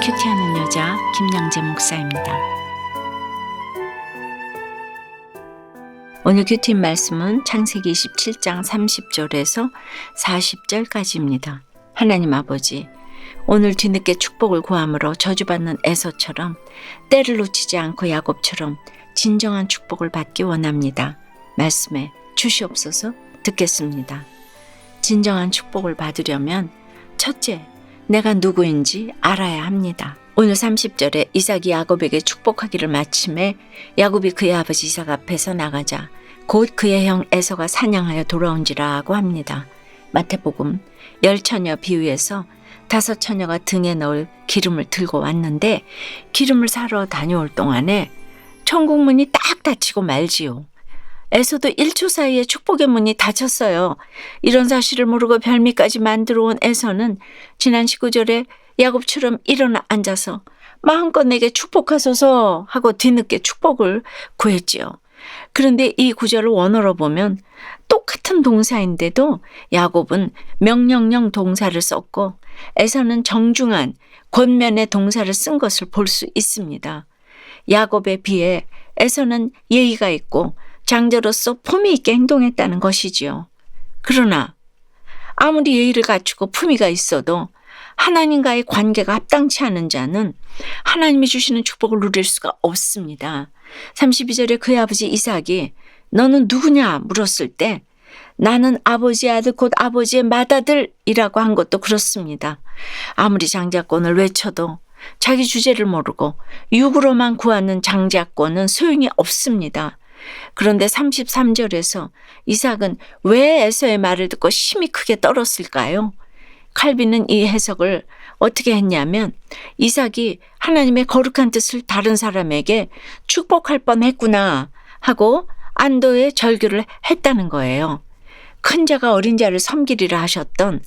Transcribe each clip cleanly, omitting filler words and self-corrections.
큐티하는 여자 김양재 목사입니다. 오늘 큐티 말씀은 창세기 27장 30절에서 40절까지입니다. 하나님 아버지, 오늘 뒤늦게 축복을 구함으로 저주받는 에서처럼 때를 놓치지 않고 야곱처럼 진정한 축복을 받기 원합니다. 말씀에 주시옵소서. 듣겠습니다. 진정한 축복을 받으려면 첫째, 내가 누구인지 알아야 합니다. 오늘 30절에 이삭이 야곱에게 축복하기를 마침에 야곱이 그의 아버지 이삭 앞에서 나가자 곧 그의 형 에서가 사냥하여 돌아온지라 하고 합니다. 마태복음 10처녀 비유에서 5처녀가 등에 넣을 기름을 들고 왔는데 기름을 사러 다녀올 동안에 천국 문이 딱 닫히고 말지요. 에서도 1초 사이에 축복의 문이 닫혔어요. 이런 사실을 모르고 별미까지 만들어 온 에서는 지난 19절에 야곱처럼 일어나 앉아서 마음껏 내게 축복하소서 하고 뒤늦게 축복을 구했지요. 그런데 이 구절을 원어로 보면 똑같은 동사인데도 야곱은 명령형 동사를 썼고 에서는 정중한 권면의 동사를 쓴 것을 볼 수 있습니다. 야곱에 비해 에서는 예의가 있고 장자로서 품위 있게 행동했다는 것이지요. 그러나 아무리 예의를 갖추고 품위가 있어도 하나님과의 관계가 합당치 않은 자는 하나님이 주시는 축복을 누릴 수가 없습니다. 32절에 그의 아버지 이삭이 너는 누구냐 물었을 때 나는 아버지의 아들 곧 아버지의 맏아들이라고 한 것도 그렇습니다. 아무리 장자권을 외쳐도 자기 주제를 모르고 육으로만 구하는 장자권은 소용이 없습니다. 그런데 33절에서 이삭은 왜 에서의 말을 듣고 심히 크게 떨었을까요? 칼빈은 이 해석을 어떻게 했냐면 이삭이 하나님의 거룩한 뜻을 다른 사람에게 축복할 뻔했구나 하고 안도의 절규를 했다는 거예요. 큰 자가 어린 자를 섬기리라 하셨던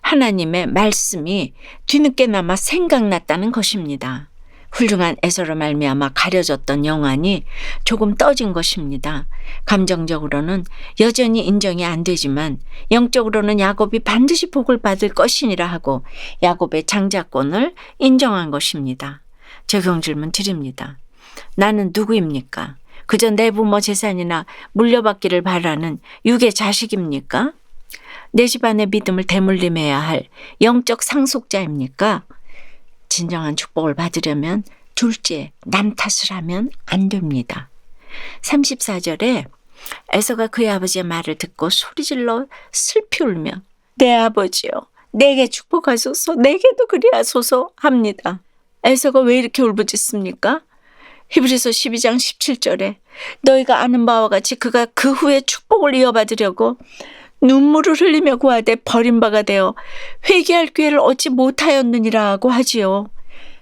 하나님의 말씀이 뒤늦게나마 생각났다는 것입니다. 훌륭한 에서로 말미암아 가려졌던 영안이 조금 떠진 것입니다. 감정적으로는 여전히 인정이 안 되지만 영적으로는 야곱이 반드시 복을 받을 것이니라 하고 야곱의 장자권을 인정한 것입니다. 적용 질문 드립니다. 나는 누구입니까? 그저 내 부모 재산이나 물려받기를 바라는 육의 자식입니까? 내 집안의 믿음을 대물림해야 할 영적 상속자입니까? 진정한 축복을 받으려면 둘째, 남 탓을 하면 안 됩니다. 34절에 에서가 그의 아버지의 말을 듣고 소리질러 슬피 울며 내 아버지여 내게 축복하소서 내게도 그리하소서 합니다. 에서가 왜 이렇게 울부짖습니까? 히브리서 12장 17절에 너희가 아는 바와 같이 그가 그 후에 축복을 이어받으려고 눈물을 흘리며 구하되 버린 바가 되어 회개할 기회를 얻지 못하였느니라고 하지요.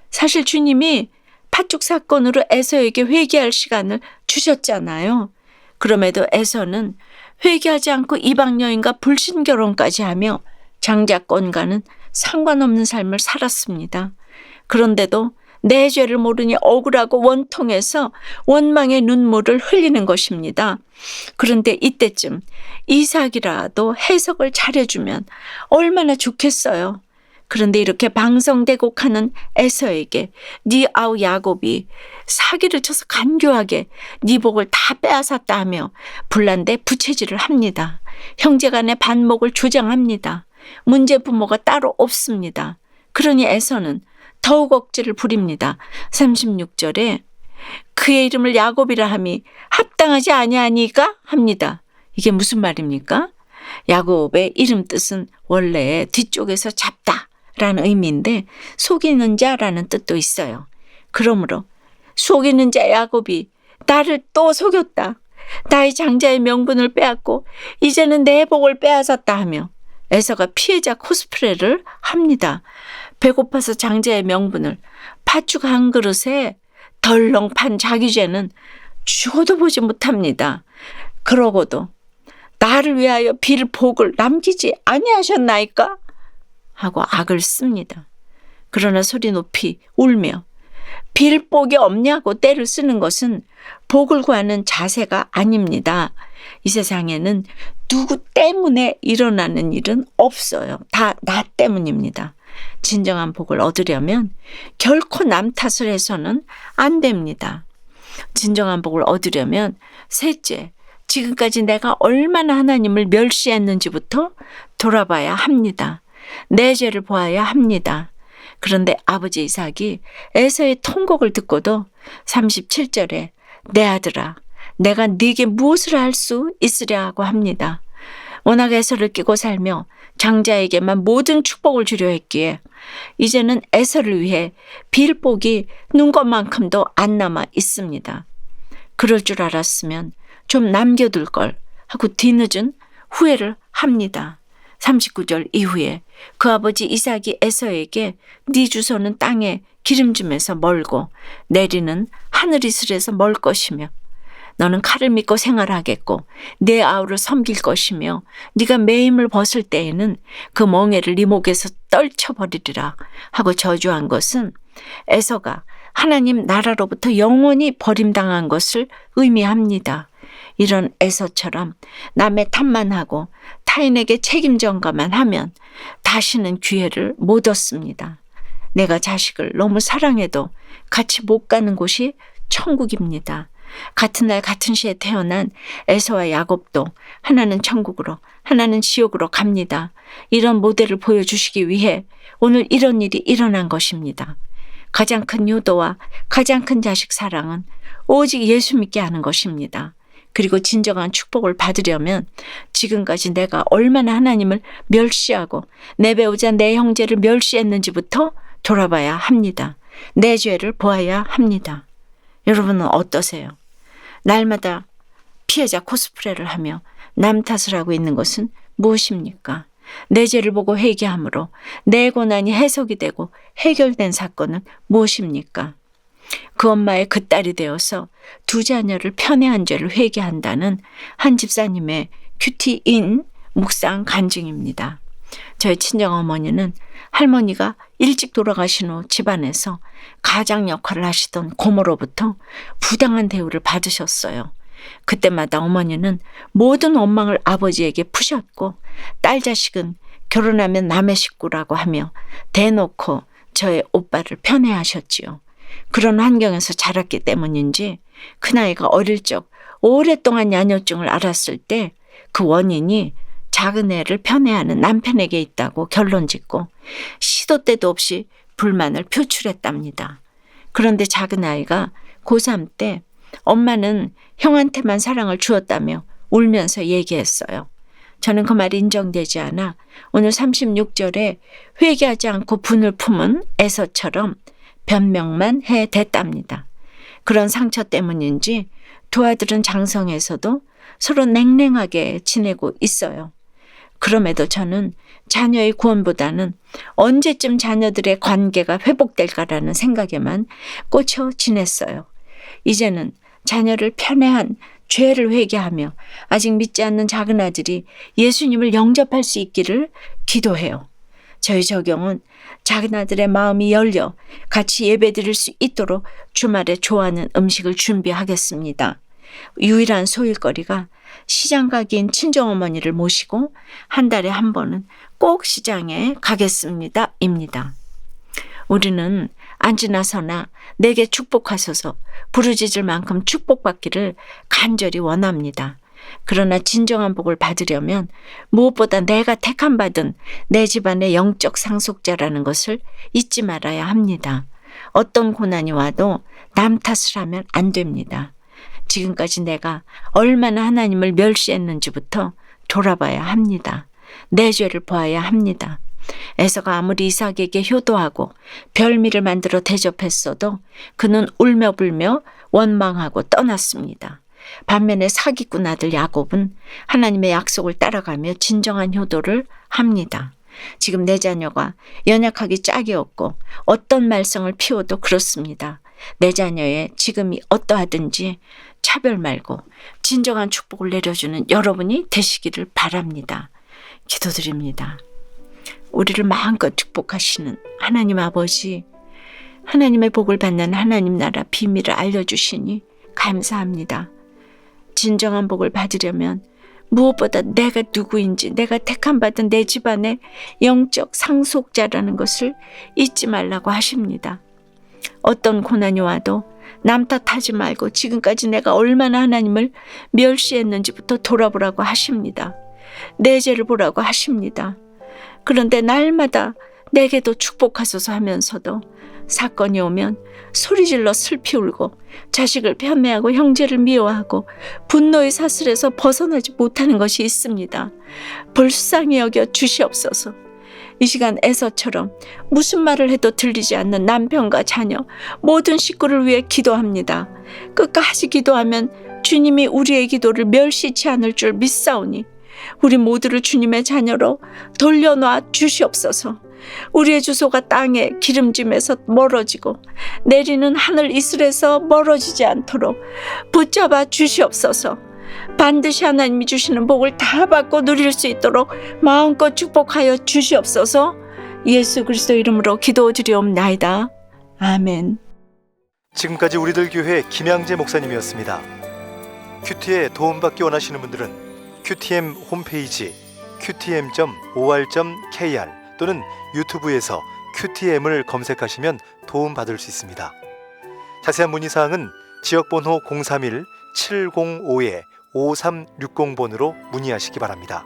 사실 주님이 팥죽 사건으로 에서에게 회개할 시간을 주셨잖아요. 그럼에도 에서는 회개하지 않고 이방 여인과 불신 결혼까지 하며 장자권과는 상관없는 삶을 살았습니다. 그런데도 내 죄를 모르니 억울하고 원통해서 원망의 눈물을 흘리는 것입니다. 그런데 이때쯤 이삭이라도 해석을 잘해주면 얼마나 좋겠어요. 그런데 이렇게 방성대곡하는 에서에게 네 아우 야곱이 사기를 쳐서 간교하게 네 복을 다 빼앗았다 하며 불난데 부채질을 합니다. 형제간의 반목을 조장합니다. 문제 부모가 따로 없습니다. 그러니 에서는 더욱 억지를 부립니다. 36절에 그의 이름을 야곱이라 함이 합당하지 아니하니까 합니다. 이게 무슨 말입니까? 야곱의 이름 뜻은 원래 뒤쪽에서 잡다라는 의미인데 속이는 자라는 뜻도 있어요. 그러므로 속이는 자 야곱이 나를 또 속였다. 나의 장자의 명분을 빼앗고 이제는 내 복을 빼앗았다 하며 에서가 피해자 코스프레를 합니다. 배고파서 장자의 명분을 팥죽 한 그릇에 덜렁 판 자기 죄는 죽어도 보지 못합니다. 그러고도 나를 위하여 빌 복을 남기지 아니하셨나이까? 하고 악을 씁니다. 그러나 소리 높이 울며 빌 복이 없냐고 떼를 쓰는 것은 복을 구하는 자세가 아닙니다. 이 세상에는 누구 때문에 일어나는 일은 없어요. 다 나 때문입니다. 진정한 복을 얻으려면 결코 남 탓을 해서는 안 됩니다. 진정한 복을 얻으려면 셋째, 지금까지 내가 얼마나 하나님을 멸시했는지부터 돌아봐야 합니다. 내 죄를 보아야 합니다. 그런데 아버지 이삭이 에서의 통곡을 듣고도 37절에 내 아들아 내가 네게 무엇을 할 수 있으랴고 합니다. 워낙 에서를 끼고 살며 장자에게만 모든 축복을 주려 했기에 이제는 에서를 위해 빌 복이 눈것만큼도 안 남아 있습니다. 그럴 줄 알았으면 좀 남겨둘 걸 하고 뒤늦은 후회를 합니다. 39절 이후에 그 아버지 이삭이 에서에게 네 주소는 땅에 기름짐에서 멀고 내리는 하늘 이슬에서 멀 것이며 너는 칼을 믿고 생활하겠고 내 아우를 섬길 것이며 네가 매임을 벗을 때에는 그 멍에를 네 목에서 떨쳐버리리라 하고 저주한 것은 에서가 하나님 나라로부터 영원히 버림당한 것을 의미합니다. 이런 에서처럼 남의 탓만 하고 타인에게 책임 전가만 하면 다시는 기회를 못 얻습니다. 내가 자식을 너무 사랑해도 같이 못 가는 곳이 천국입니다. 같은 날 같은 시에 태어난 에서와 야곱도 하나는 천국으로 하나는 지옥으로 갑니다. 이런 모델을 보여주시기 위해 오늘 이런 일이 일어난 것입니다. 가장 큰 효도와 가장 큰 자식 사랑은 오직 예수 믿게 하는 것입니다. 그리고 진정한 축복을 받으려면 지금까지 내가 얼마나 하나님을 멸시하고 내 배우자 내 형제를 멸시했는지부터 돌아봐야 합니다. 내 죄를 보아야 합니다. 여러분은 어떠세요? 날마다 피해자 코스프레를 하며 남 탓을 하고 있는 것은 무엇입니까? 내 죄를 보고 회개함으로 내 고난이 해석이 되고 해결된 사건은 무엇입니까? 그 엄마의 그 딸이 되어서 두 자녀를 편애한 죄를 회개한다는 한 집사님의 큐티인 묵상 간증입니다. 저희 친정어머니는 할머니가 일찍 돌아가신 후 집안에서 가장 역할을 하시던 고모로부터 부당한 대우를 받으셨어요. 그때마다 어머니는 모든 원망을 아버지에게 푸셨고 딸 자식은 결혼하면 남의 식구라고 하며 대놓고 저의 오빠를 편애하셨지요. 그런 환경에서 자랐기 때문인지 큰아이가 어릴 적 오랫동안 야뇨증을 앓았을 때 그 원인이 작은 애를 편애하는 남편에게 있다고 결론짓고 시도 때도 없이 불만을 표출했답니다. 그런데 작은 아이가 고3 때 엄마는 형한테만 사랑을 주었다며 울면서 얘기했어요. 저는 그 말이 인정되지 않아 오늘 36절에 회개하지 않고 분을 품은 에서처럼 변명만 해댔답니다. 그런 상처 때문인지 두 아들은 장성에서도 서로 냉랭하게 지내고 있어요. 그럼에도 저는 자녀의 구원보다는 언제쯤 자녀들의 관계가 회복될까라는 생각에만 꽂혀 지냈어요. 이제는 자녀를 편애한 죄를 회개하며 아직 믿지 않는 작은 아들이 예수님을 영접할 수 있기를 기도해요. 저희 적용은 작은 아들의 마음이 열려 같이 예배드릴 수 있도록 주말에 좋아하는 음식을 준비하겠습니다. 유일한 소일거리가 시장 가기인 친정어머니를 모시고 한 달에 한 번은 꼭 시장에 가겠습니다. 입니다. 우리는 안 지나서나 내게 축복하소서 부르짖을 만큼 축복받기를 간절히 원합니다. 그러나 진정한 복을 받으려면 무엇보다 내가 택함받은 내 집안의 영적 상속자라는 것을 잊지 말아야 합니다. 어떤 고난이 와도 남 탓을 하면 안 됩니다. 지금까지 내가 얼마나 하나님을 멸시했는지부터 돌아봐야 합니다. 내 죄를 보아야 합니다. 에서가 아무리 이삭에게 효도하고 별미를 만들어 대접했어도 그는 울며 불며 원망하고 떠났습니다. 반면에 사기꾼 아들 야곱은 하나님의 약속을 따라가며 진정한 효도를 합니다. 지금 내 자녀가 연약하기 짝이 없고 어떤 말썽을 피워도 그렇습니다. 내 자녀의 지금이 어떠하든지 차별 말고 진정한 축복을 내려주는 여러분이 되시기를 바랍니다. 기도드립니다. 우리를 마음껏 축복하시는 하나님 아버지, 하나님의 복을 받는 하나님 나라 비밀을 알려주시니 감사합니다. 진정한 복을 받으려면 무엇보다 내가 누구인지, 내가 택함받은 내 집안의 영적 상속자라는 것을 잊지 말라고 하십니다. 어떤 고난이 와도 남 탓하지 말고 지금까지 내가 얼마나 하나님을 멸시했는지부터 돌아보라고 하십니다. 내 죄를 보라고 하십니다. 그런데 날마다 내게도 축복하소서 하면서도 사건이 오면 소리질러 슬피 울고 자식을 편매하고 형제를 미워하고 분노의 사슬에서 벗어나지 못하는 것이 있습니다. 불쌍히 여겨 주시옵소서. 이 시간 에서처럼 무슨 말을 해도 들리지 않는 남편과 자녀, 모든 식구를 위해 기도합니다. 끝까지 기도하면 주님이 우리의 기도를 멸시치 않을 줄 믿사오니 우리 모두를 주님의 자녀로 돌려놔 주시옵소서. 우리의 주소가 땅의 기름짐에서 멀어지고 내리는 하늘 이슬에서 멀어지지 않도록 붙잡아 주시옵소서. 반드시 하나님이 주시는 복을 다 받고 누릴 수 있도록 마음껏 축복하여 주시옵소서. 예수 그리스도 이름으로 기도드리옵나이다. 아멘. 지금까지 우리들 교회 김양재 목사님이었습니다. 큐티에 도움받기 원하시는 분들은 QTM 홈페이지 qtm.or.kr 또는 유튜브에서 QTM을 검색하시면 도움받을 수 있습니다. 자세한 문의사항은 지역번호 031-705-5360번으로 문의하시기 바랍니다.